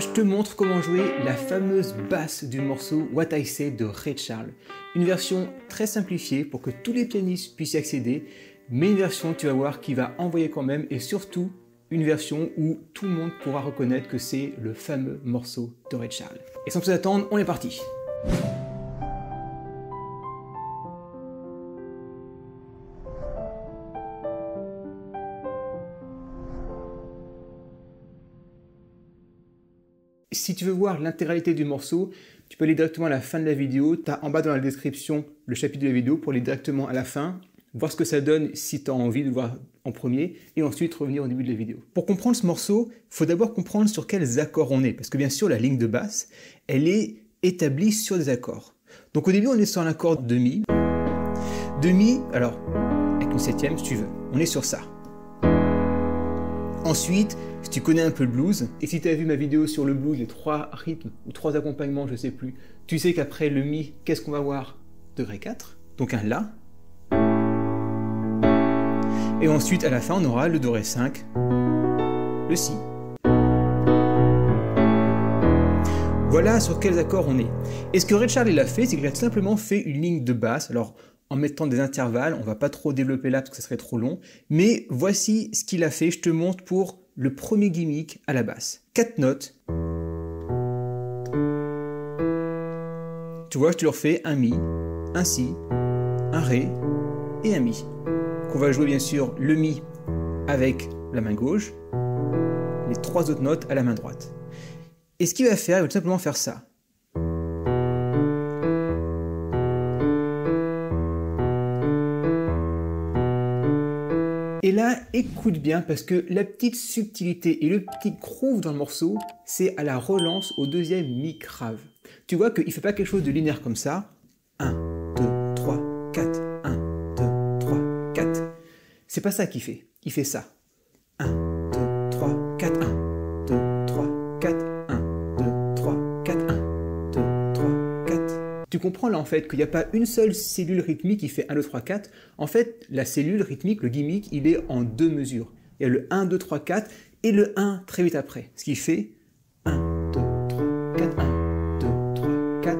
je te montre comment jouer la fameuse basse du morceau What I Say de Ray Charles. Une version très simplifiée pour que tous les pianistes puissent y accéder, mais une version, tu vas voir, qui va envoyer quand même, et surtout une version où tout le monde pourra reconnaître que c'est le fameux morceau de Ray Charles. Et sans plus attendre, on est parti. Si tu veux voir l'intégralité du morceau, tu peux aller directement à la fin de la vidéo. Tu as en bas dans la description le chapitre de la vidéo pour aller directement à la fin, voir ce que ça donne si tu as envie de le voir en premier, et ensuite revenir au début de la vidéo. Pour comprendre ce morceau, il faut d'abord comprendre sur quels accords on est, parce que bien sûr la ligne de basse, elle est établie sur des accords. Donc au début on est sur un accord de Mi. De Mi, alors avec une septième si tu veux, on est sur ça. Ensuite, si tu connais un peu le blues, et si tu as vu ma vidéo sur le blues, les 3 rythmes ou 3 accompagnements, je ne sais plus, tu sais qu'après le Mi, qu'est-ce qu'on va voir? Degré 4, donc un La. Et ensuite, à la fin, on aura le Do Ré 5, le Si. Voilà sur quels accords on est. Et ce que Ray Charles il a fait, c'est qu'il a simplement fait une ligne de basse. Alors, en mettant des intervalles, on ne va pas trop développer là parce que ça serait trop long. Mais voici ce qu'il a fait, je te montre pour le premier gimmick à la basse. 4 notes. Tu vois, je te le refais, un Mi, un Si, un Ré et un Mi. On va jouer bien sûr le Mi avec la main gauche, les 3 autres notes à la main droite. Et ce qu'il va faire, il va tout simplement faire ça. Et là, écoute bien, parce que la petite subtilité et le petit groove dans le morceau, c'est à la relance au deuxième Mi grave. Tu vois qu'il ne fait pas quelque chose de linéaire comme ça. 1, 2, 3, 4, 1, 2, 3, 4. C'est pas ça qu'il fait. Il fait ça. 1, 2, 3, 4, 1, 2, 3, 4, 1, 2, 3, 4, 1, 2, 3, 4. Tu comprends là en fait qu'il n'y a pas une seule cellule rythmique qui fait 1, 2, 3, 4. En fait, la cellule rythmique, le gimmick, il est en 2 mesures. Il y a le 1, 2, 3, 4 et le 1 très vite après. Ce qui fait 1, 2, 3, 4, 1, 2, 3, 4.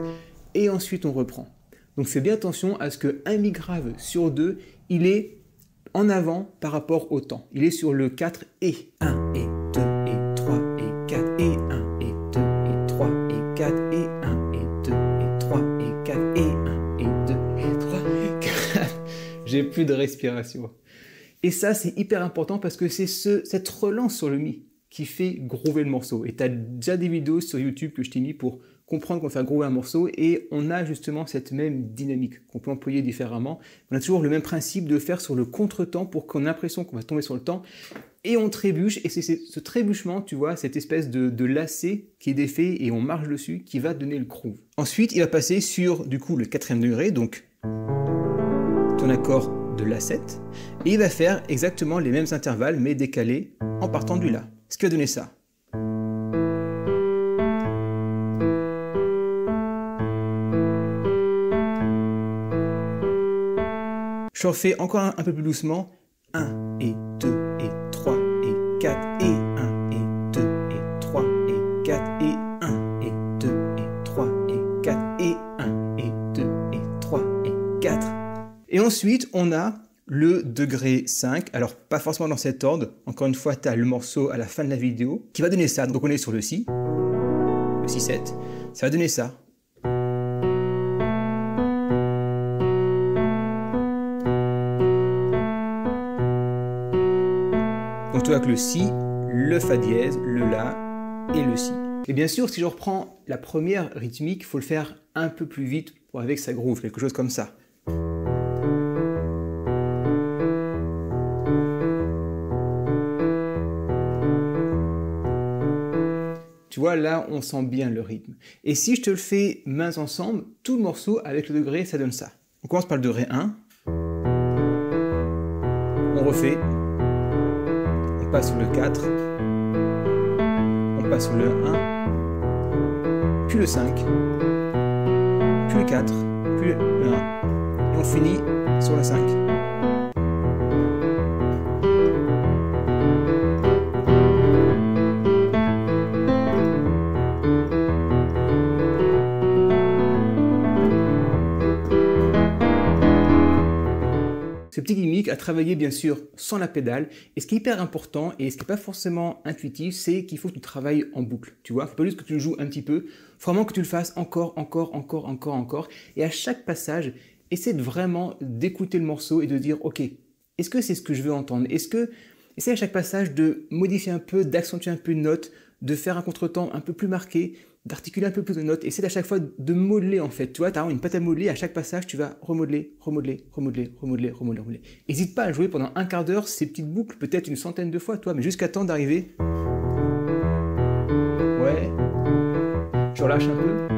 Et ensuite on reprend. Donc fais bien attention à ce que un Mi grave sur 2, il est en avant par rapport au temps. Il est sur le 4 et 1 et 2 et 3 et 4 et 1 et 2 et 3 et 4 et 1 et 2 et 3 et 4 et 1 et 2 et 3 et 4. J'ai plus de respiration. Et ça, c'est hyper important parce que c'est cette relance sur le Mi qui fait groover le morceau. Et tu as déjà des vidéos sur YouTube que je t'ai mis pour comprendre qu'on fait groover un morceau, et on a justement cette même dynamique qu'on peut employer différemment. On a toujours le même principe de faire sur le contretemps pour qu'on ait l'impression qu'on va tomber sur le temps, et on trébuche, et c'est ce trébuchement, tu vois, cette espèce de lacet qui est défait et on marche dessus qui va donner le groove. Ensuite, il va passer sur du coup le 4e degré, donc ton accord de La7, et il va faire exactement les mêmes intervalles mais décalés en partant du La. Ce qui va donner ça. Je refais encore un peu plus doucement. 1 et 2 et 3 et 4 et 1 et 2 et 3 et 4 et 1 et 2 et 3 et 4 et 1 et 2 et 3 et 4. Et ensuite, on a le degré 5. Alors, pas forcément dans cet ordre. Encore une fois, tu as le morceau à la fin de la vidéo qui va donner ça. Donc, on est sur le Si, le Si7. Ça va donner ça. Donc tu vois que le Si, le Fa dièse, le La et le Si. Et bien sûr, si je reprends la première rythmique, il faut le faire un peu plus vite pour avec sa groove, quelque chose comme ça. Tu vois, là, on sent bien le rythme. Et si je te le fais mains ensemble, tout le morceau avec le degré, ça donne ça. On commence par le degré 1. On refait. On passe sur le 4, on passe sur le 1, puis le 5, puis le 4, puis le 1, et on finit sur le 5. ce petit gimmick à travailler bien sûr sans la pédale. Et ce qui est hyper important et ce qui n'est pas forcément intuitif, c'est qu'il faut que tu travailles en boucle. Tu vois, il ne faut pas juste que tu le joues un petit peu, il faut vraiment que tu le fasses encore. Et à chaque passage, essaie de vraiment d'écouter le morceau et de dire ok, est-ce que c'est ce que je veux entendre? Essaie à chaque passage de modifier un peu, d'accentuer un peu une note, de faire un contretemps un peu plus marqué, d'articuler un peu plus de notes. Essaie à chaque fois de modeler en fait. Tu vois, tu as une pâte à modeler, à chaque passage, tu vas remodeler. N'hésite pas à jouer pendant un quart d'heure ces petites boucles, peut-être une centaine de fois, toi, mais jusqu'à temps d'arriver. Ouais, je relâche un peu.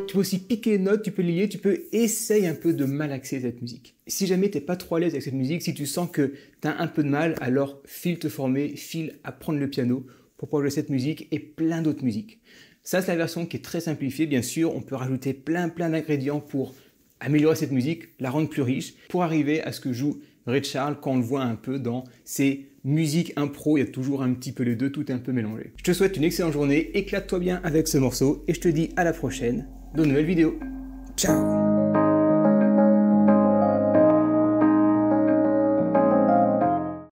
Tu peux aussi piquer les notes, tu peux lier, tu peux essayer un peu de malaxer cette musique. Si jamais tu n'es pas trop à l'aise avec cette musique, si tu sens que tu as un peu de mal, alors file te former, file apprendre le piano pour pouvoir jouer cette musique et plein d'autres musiques. Ça, c'est la version qui est très simplifiée. Bien sûr, on peut rajouter plein d'ingrédients pour améliorer cette musique, la rendre plus riche, pour arriver à ce que joue Ray Charles quand on le voit un peu dans ses musiques impro. Il y a toujours un petit peu les deux, tout est un peu mélangé. Je te souhaite une excellente journée, éclate-toi bien avec ce morceau et je te dis à la prochaine dans une nouvelle vidéo. Ciao!